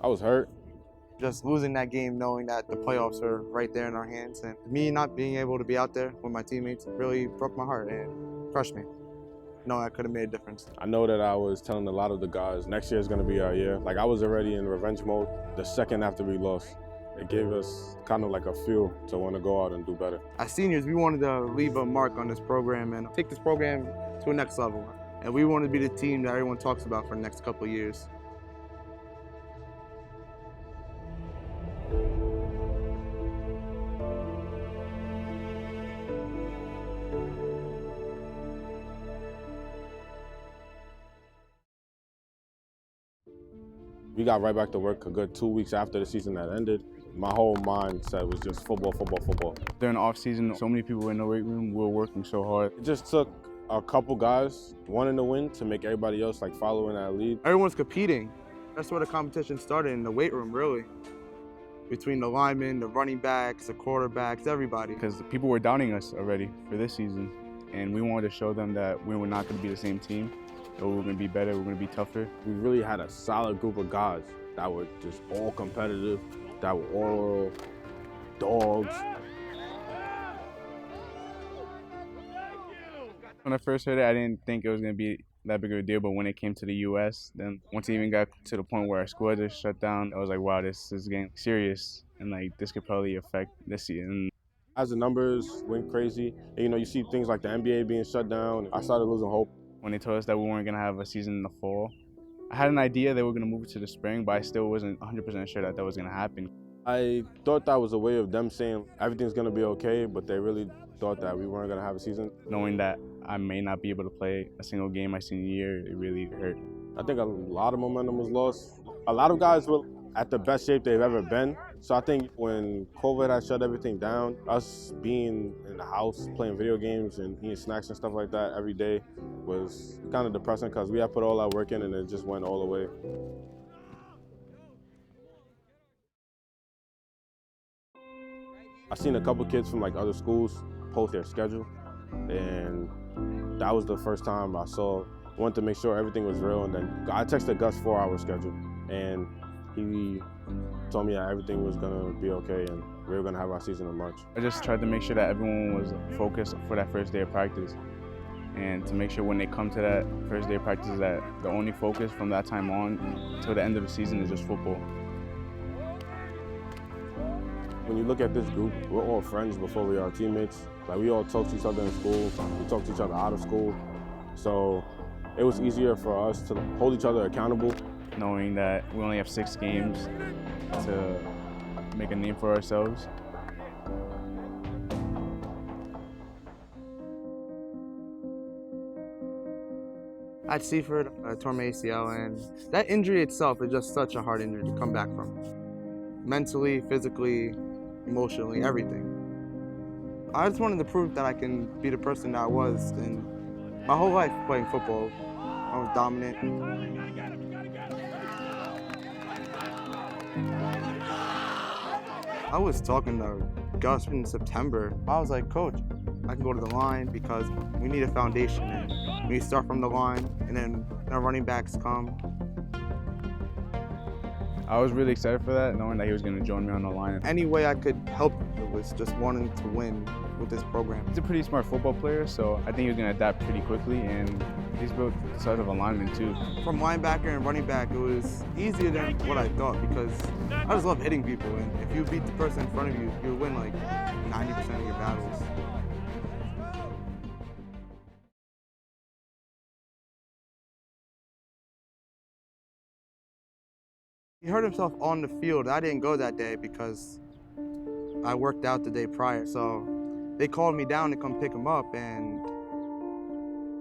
I was hurt. Just losing that game, knowing that the playoffs are right there in our hands, and me not being able to be out there with my teammates really broke my heart and crushed me. No, I could have made a difference. I know that I was telling a lot of the guys, next year is going to be our year. Like, I was already in revenge mode the second after we lost. It gave us kind of like a fuel to want to go out and do better. As seniors, we wanted to leave a mark on this program and take this program to a next level. And we wanted to be the team that everyone talks about for the next couple of years. We got right back to work a good 2 weeks after the season had ended. My whole mindset was just football, football, football. During the off season, so many people in the weight room were working so hard. It just took a couple guys wanting to win to make everybody else like follow in that lead. Everyone's competing. That's where the competition started, in the weight room, really. Between the linemen, the running backs, the quarterbacks, everybody. Because people were doubting us already for this season, and we wanted to show them that we were not going to be the same team. That we were going to be better, we were going to be tougher. We really had a solid group of guys that were just all competitive, that were all dogs. When I first heard it, I didn't think it was going to be that big of a deal, but when it came to the U.S., then once it even got to the point where our school just shut down, I was like, wow, this is getting serious, and like this could probably affect this season. As the numbers went crazy, and, you see things like the NBA being shut down, I started losing hope. When they told us that we weren't going to have a season in the fall, I had an idea they were going to move it to the spring, but I still wasn't 100% sure that was going to happen. I thought that was a way of them saying everything's going to be okay, but they really thought that we weren't going to have a season. Knowing that I may not be able to play a single game my senior year, it really hurt. I think a lot of momentum was lost. A lot of guys were at the best shape they've ever been. So I think when COVID had shut everything down, us being in the house, playing video games and eating snacks and stuff like that every day was kind of depressing because we had put all our work in and it just went all away. I seen a couple kids from like other schools post their schedule, and that was the first time I wanted to make sure everything was real. And then I texted Gus 4-hour schedule, and he told me that everything was gonna be okay and we were gonna have our season in March. I just tried to make sure that everyone was focused for that first day of practice, and to make sure when they come to that first day of practice that the only focus from that time on till the end of the season is just football. When you look at this group, we're all friends before we are teammates. Like, we all talk to each other in school, we talk to each other out of school. So it was easier for us to hold each other accountable. Knowing that we only have 6 games to make a name for ourselves. At Seaford, I tore my ACL, and that injury itself is just such a hard injury to come back from. Mentally, physically, emotionally, everything. I just wanted to prove that I can be the person that I was in my whole life playing football. I was dominant. I was talking to Gus in September. I was like, Coach, I can go to the line because we need a foundation. And we start from the line, and then our running backs come. I was really excited for that, knowing that he was going to join me on the line. Any way I could help was just wanting to win with this program. He's a pretty smart football player, so I think he was going to adapt pretty quickly, and he's built sort of a lineman too. From linebacker and running back, it was easier than what I thought because I just love hitting people, and if you beat the person in front of you, you'll win like 90% of your battles. He hurt himself on the field. I didn't go that day because I worked out the day prior. So they called me down to come pick him up, and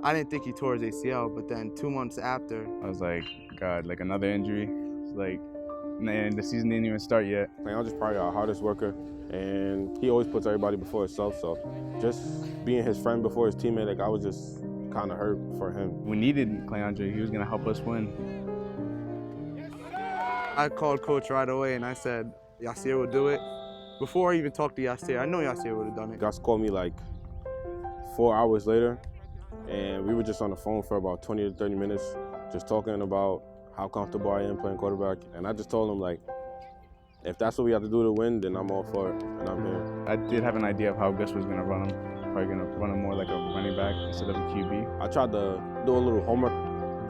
I didn't think he tore his ACL, but then 2 months after. I was like, God, like another injury. It's like, man, the season didn't even start yet. I'm just probably our hardest worker, and he always puts everybody before himself. So just being his friend before his teammate, like, I was just kind of hurt for him. We needed Cleandre. He was going to help us win. I called Coach right away and I said, Yasir will do it. Before I even talked to Yasir, I know Yasir would have done it. Gus called me like 4 hours later, and we were just on the phone for about 20 to 30 minutes, just talking about how comfortable I am playing quarterback. And I just told him, like, if that's what we have to do to win, then I'm all for it, and I'm here. I did have an idea of how Gus was going to run him. Probably going to run him more like a running back instead of a QB. I tried to do a little homework.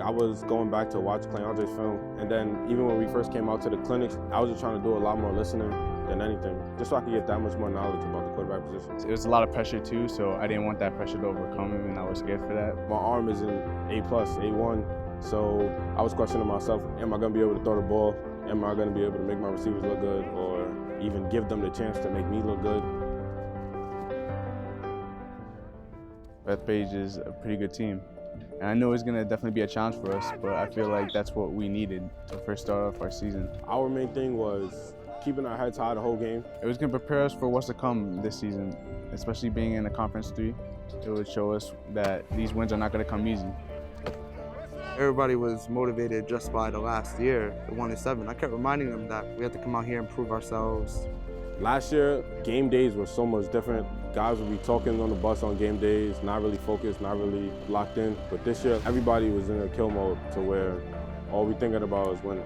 I was going back to watch Clay Andre's film, and then even when we first came out to the clinics, I was just trying to do a lot more listening than anything, just so I could get that much more knowledge about the quarterback position. It was a lot of pressure too, so I didn't want that pressure to overcome him, and I was scared for that. My arm is in A+, A1, so I was questioning myself, am I going to be able to throw the ball? Am I going to be able to make my receivers look good, or even give them the chance to make me look good? Bethpage is a pretty good team. And I know it's going to definitely be a challenge for us, but I feel like that's what we needed to first start off our season. Our main thing was keeping our heads high the whole game. It was going to prepare us for what's to come this season, especially being in a Conference 3. It would show us that these wins are not going to come easy. Everybody was motivated just by the last year, the 1-7. I kept reminding them that we had to come out here and prove ourselves. Last year, game days were so much different. Guys would be talking on the bus on game days, not really focused, not really locked in. But this year, everybody was in a kill mode to where all we thinking about is winning.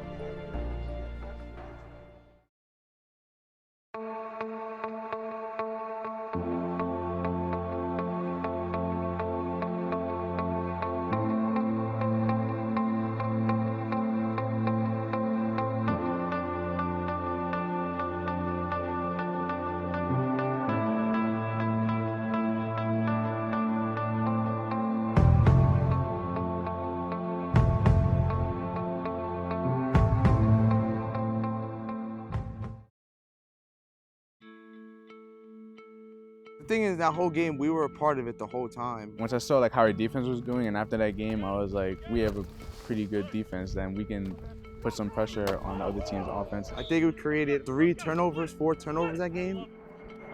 The thing is, that whole game, we were a part of it the whole time. Once I saw like how our defense was doing, and after that game, I was like, we have a pretty good defense, then we can put some pressure on the other team's offense. I think we created 4 turnovers that game.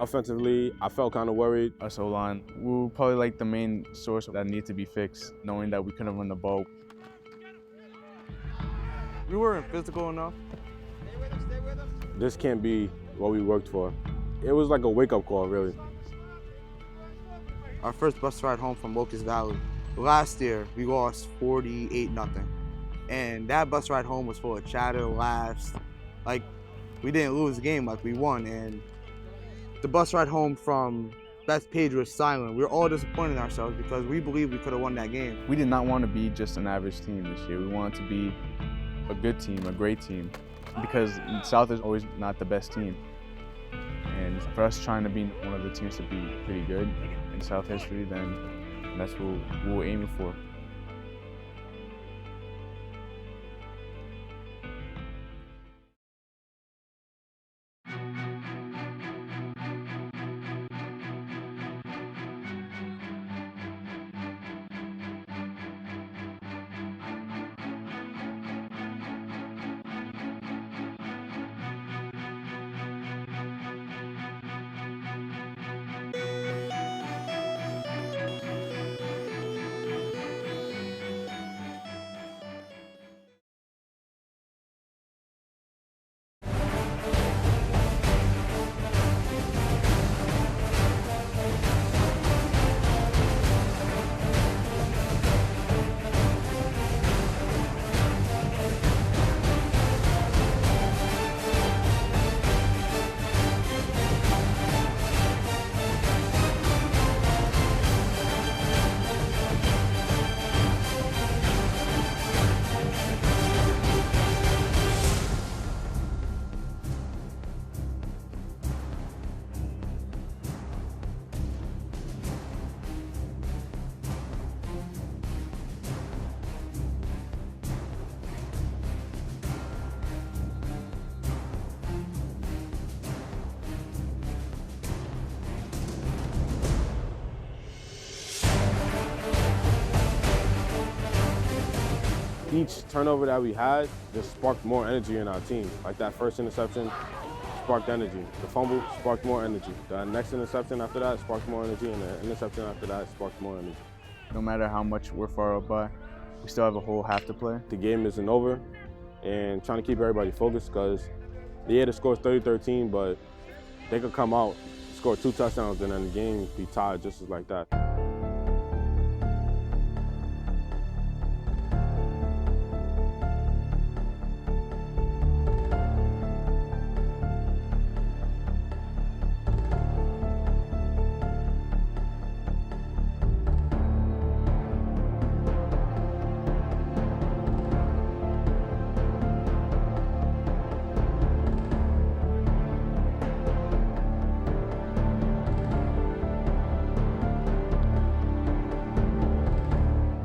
Offensively, I felt kind of worried. Us O-line, we were probably like the main source that needed to be fixed, knowing that we couldn't run the ball. We weren't physical enough. This can't be what we worked for. It was like a wake-up call, really. Our first bus ride home from Locust Valley. Last year, we lost 48-0. And that bus ride home was full of chatter, laughs. Like, we didn't lose the game, like we won. And the bus ride home from Bethpage was silent. We were all disappointed in ourselves because we believed we could have won that game. We did not want to be just an average team this year. We wanted to be a good team, a great team, because South is always not the best team. And for us trying to be one of the teams to be pretty good in South history, then that's what we're aiming for. Each turnover that we had just sparked more energy in our team. Like that first interception sparked energy. The fumble sparked more energy. The next interception after that sparked more energy, and the interception after that sparked more energy. No matter how much we're far up by, we still have a whole half to play. The game isn't over, and trying to keep everybody focused because the score is 30-13, but they could come out, score 2 touchdowns, and then the game be tied just as like that.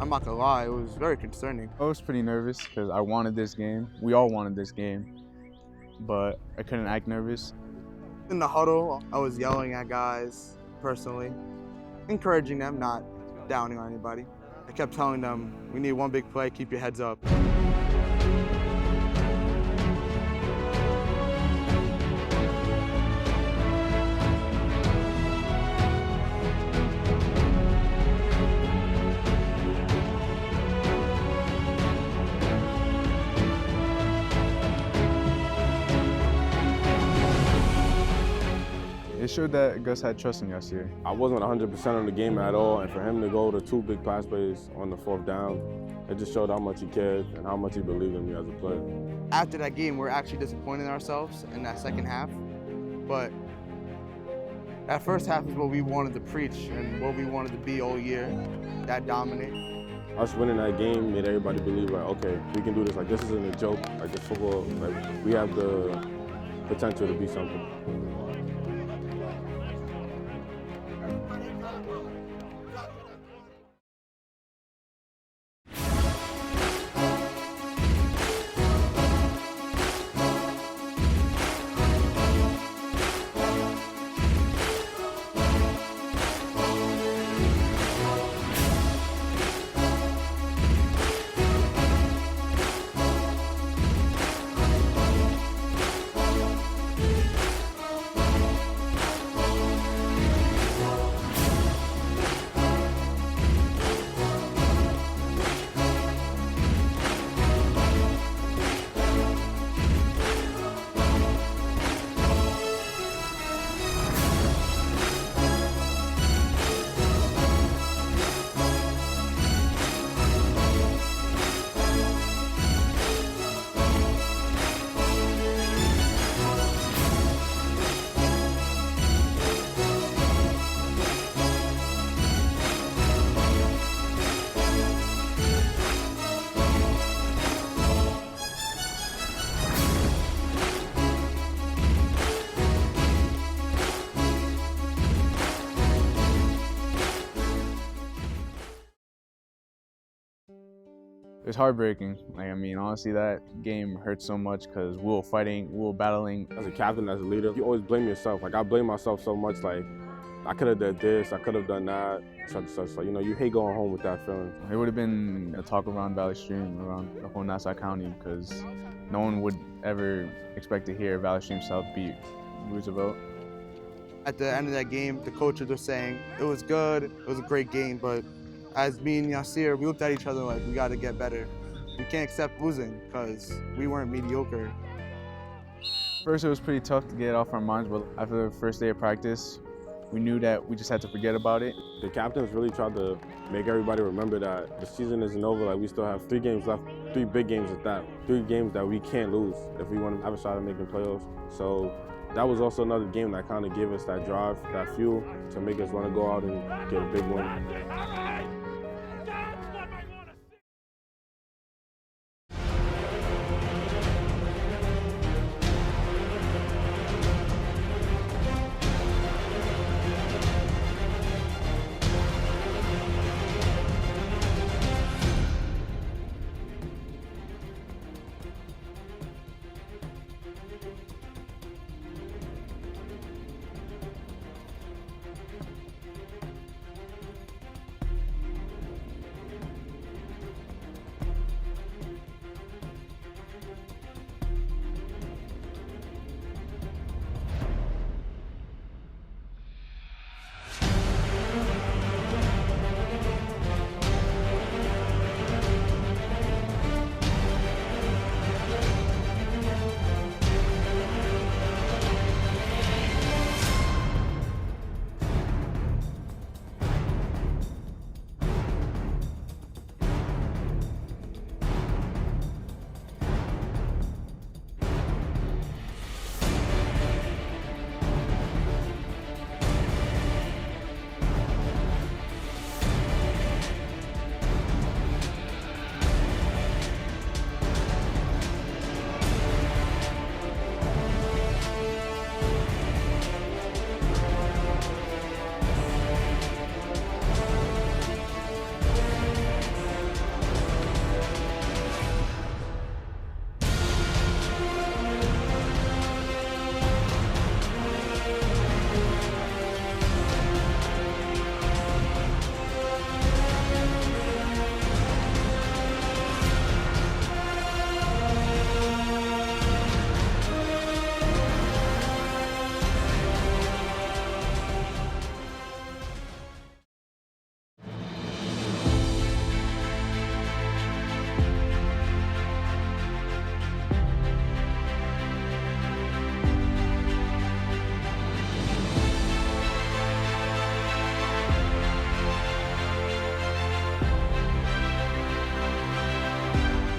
I'm not gonna lie, it was very concerning. I was pretty nervous because I wanted this game. We all wanted this game, but I couldn't act nervous. In the huddle, I was yelling at guys personally, encouraging them, not downing on anybody. I kept telling them, we need one big play, keep your heads up. It showed that Gus had trust in Yasir. I wasn't 100% on the game at all, and for him to go to 2 big pass plays on the 4th down, it just showed how much he cared and how much he believed in me as a player. After that game, we're actually disappointed in ourselves in that second half, but that first half is what we wanted to preach and what we wanted to be all year, that dominate. Us winning that game made everybody believe, like, okay, we can do this. Like, this isn't a joke. Like, this football, like, we have the potential to be something. It was heartbreaking. Like, I mean, honestly, that game hurt so much because we were fighting, we were battling. As a captain, as a leader, you always blame yourself. Like, I blame myself so much, like, I could have done this, I could have done that, such and such. Like, you know, you hate going home with that feeling. It would have been a talk around Valley Stream, around the whole Nassau County, because no one would ever expect to hear Valley Stream South beat Roosevelt. At the end of that game, the coaches were saying, it was good, it was a great game, but as me and Yasir, we looked at each other like, we gotta get better. We can't accept losing because we weren't mediocre. First, it was pretty tough to get it off our minds, but after the first day of practice, we knew that we just had to forget about it. The captains really tried to make everybody remember that the season isn't over. Like, we still have 3 games left, 3 big games at that. 3 games that we can't lose if we want to have a shot at making playoffs. So that was also another game that kind of gave us that drive, that fuel to make us want to go out and get a big win.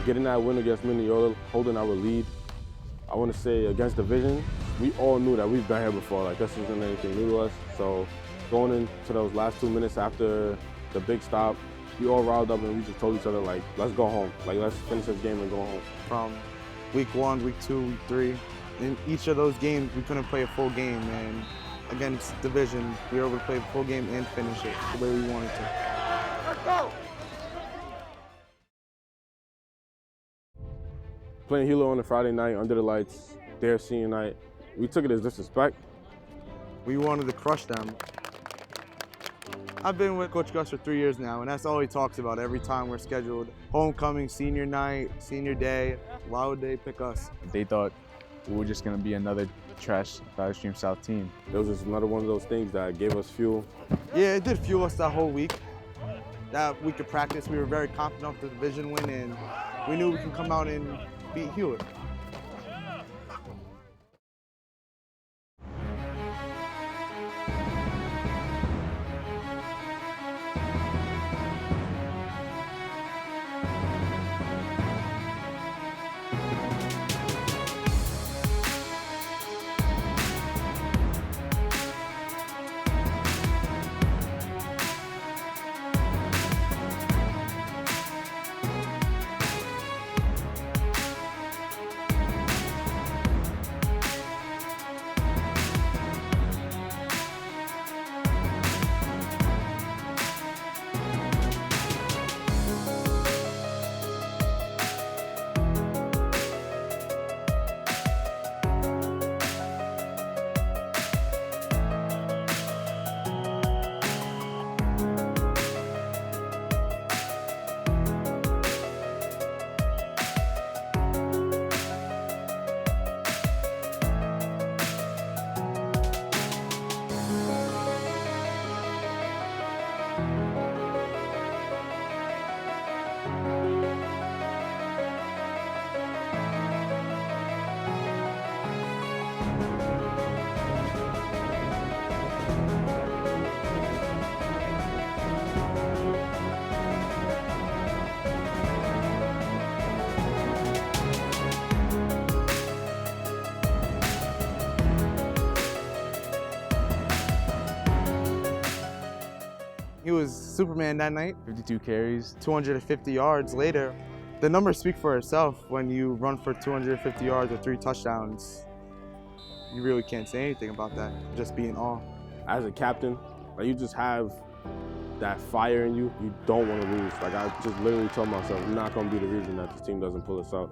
Getting that win against Minnesota, holding our lead, I want to say against Division, we all knew that we've been here before. Like, this isn't anything new to us. So going into those last 2 minutes after the big stop, we all riled up and we just told each other, like, let's go home. Like, let's finish this game and go home. From week 1, week 2, week 3, in each of those games, we couldn't play a full game. And against Division, we were able to play a full game and finish it the way we wanted to. Let's go! Playing Hilo on a Friday night, under the lights, their senior night, we took it as disrespect. We wanted to crush them. I've been with Coach Gus for 3 years now, and that's all he talks about every time we're scheduled. Homecoming, senior night, senior day, why would they pick us? They thought we were just gonna be another trash Valley Stream South team. It was just another one of those things that gave us fuel. Yeah, it did fuel us that whole week. That week of practice, we were very confident of the division win, and we knew we could come out and beat Hewitt. He was Superman that night. 52 carries. 250 yards later. The numbers speak for itself. When you run for 250 yards or 3 touchdowns, you really can't say anything about that. Just be in awe. As a captain, like, you just have that fire in you. You don't want to lose. Like, I just literally told myself, I'm not going to be the reason that this team doesn't pull us out.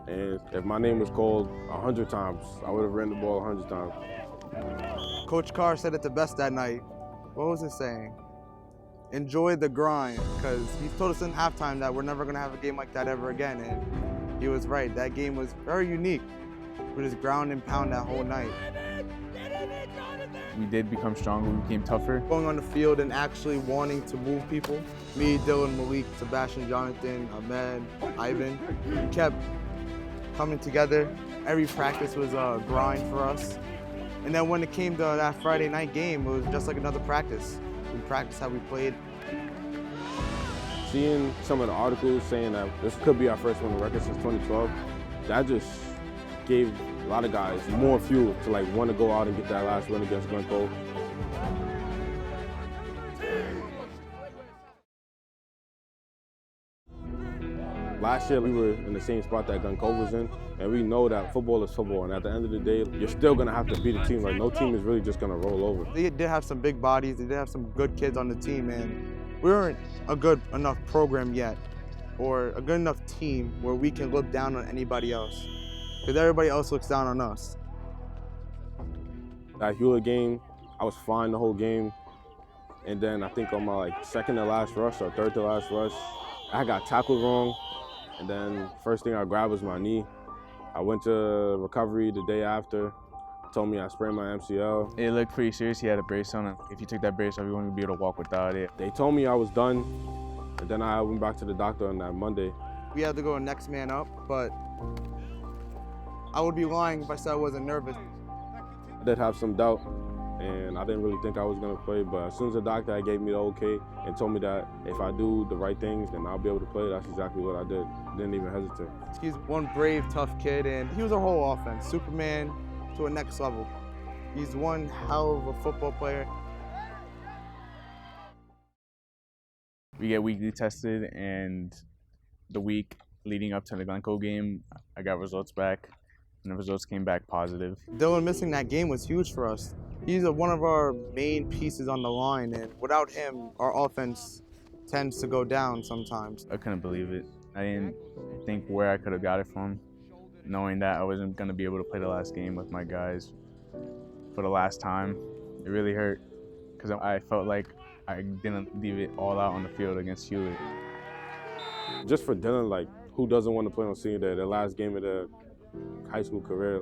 And if my name was called 100 times, I would have ran the ball 100 times. Coach Carr said it the best that night. What was his saying? Enjoy the grind, because he told us in halftime that we're never going to have a game like that ever again, and he was right. That game was very unique. We just ground and pound that whole night. We did become stronger, we became tougher. Going on the field and actually wanting to move people. Me, Dylan, Malik, Sebastian, Jonathan, Ahmed, Ivan, we kept coming together. Every practice was a grind for us. And then when it came to that Friday night game, it was just like another practice. We practiced how we played. Seeing some of the articles saying that this could be our first winning record since 2012, that just gave a lot of guys more fuel to like want to go out and get that last win against Glen Cove. Last year, we were in the same spot that Glen Cove was in, and we know that football is football, and at the end of the day, you're still going to have to beat a team. Like, no team is really just going to roll over. They did have some big bodies, they did have some good kids on the team, and we weren't a good enough program yet, or a good enough team where we can look down on anybody else, because everybody else looks down on us. That Hewlett game, I was fine the whole game, and then I think on my like second to last rush or third to last rush, I got tackled wrong. And then first thing I grabbed was my knee. I went to recovery the day after, told me I sprained my MCL. It looked pretty serious. He had a brace on, and if you took that brace off, you wouldn't be able to walk without it. They told me I was done, and then I went back to the doctor on that Monday. We had to go next man up, but I would be lying if I said I wasn't nervous. I did have some doubt, and I didn't really think I was gonna play. But as soon as the doctor gave me the okay and told me that if I do the right things, then I'll be able to play, that's exactly what I did. Didn't even hesitate. He's one brave, tough kid, and he was our whole offense. Superman to a next level. He's one hell of a football player. We get weekly tested, and the week leading up to the Glencoe game, I got results back, and the results came back positive. Dylan missing that game was huge for us. He's one of our main pieces on the line, and without him, our offense tends to go down sometimes. I couldn't believe it. I didn't think where I could have got it from, knowing that I wasn't going to be able to play the last game with my guys for the last time. It really hurt because I felt like I didn't leave it all out on the field against Hewlett. Just for Dylan, like, who doesn't want to play on senior day, the last game of their high school career?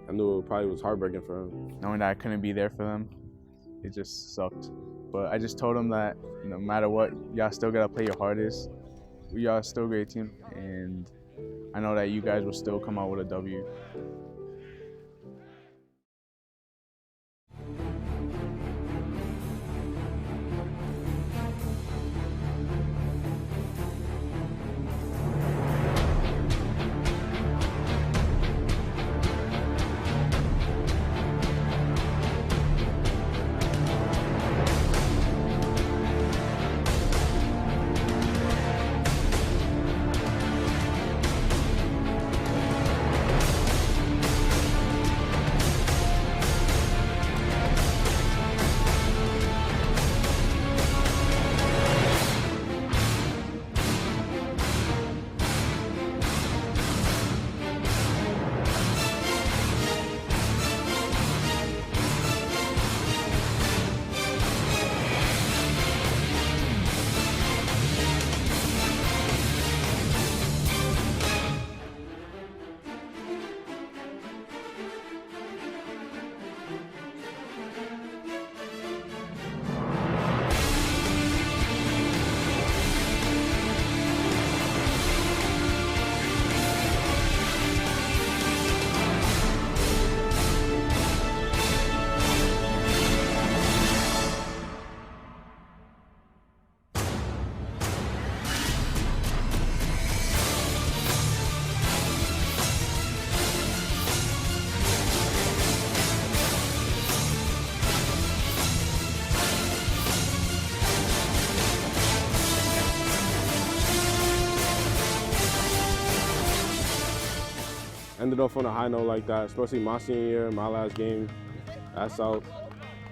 I knew it probably was heartbreaking for him. Knowing that I couldn't be there for them, it just sucked. But I just told them that no matter what, y'all still gotta play your hardest. Y'all still a great team, and I know that you guys will still come out with a W. Ended off on a high note like that, especially my senior year, my last game at South.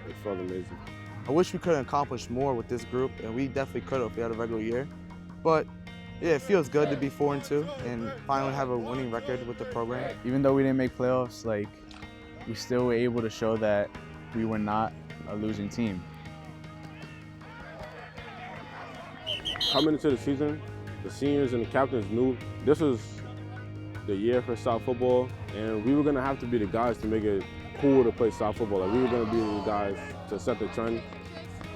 It felt amazing. I wish we could have accomplished more with this group, and we definitely could have if we had a regular year. But yeah, it feels good to be 4-2 and finally have a winning record with the program. Even though we didn't make playoffs, like, we still were able to show that we were not a losing team. Coming into the season, the seniors and the captains knew this was the year for South football, and we were gonna have to be the guys to make it cool to play South football. Like, we were gonna be the guys to set the trend.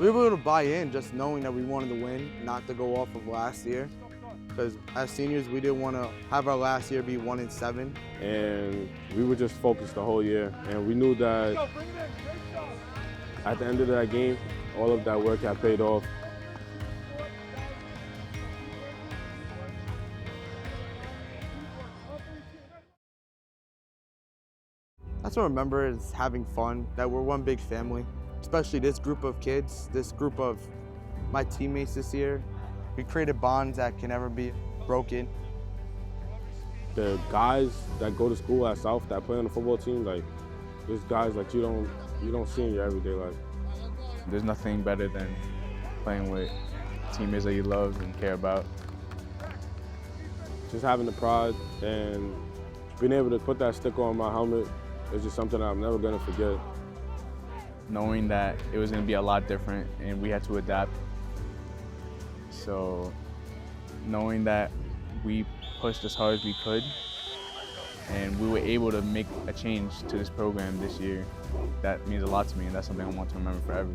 We were able to buy in just knowing that we wanted to win, not to go off of last year. Because as seniors, we didn't want to have our last year be 1-7. And we were just focused the whole year. And we knew that at the end of that game, all of that work had paid off. That's what I remember is having fun, that we're one big family, especially this group of kids, this group of my teammates this year. We created bonds that can never be broken. The guys that go to school at South that play on the football team, like, there's guys that you don't see in your everyday life. There's nothing better than playing with teammates that you love and care about. Just having the pride and being able to put that sticker on my helmet is just something I'm never gonna forget. Knowing that it was gonna be a lot different and we had to adapt. So knowing that we pushed as hard as we could and we were able to make a change to this program this year, that means a lot to me, and that's something I want to remember forever.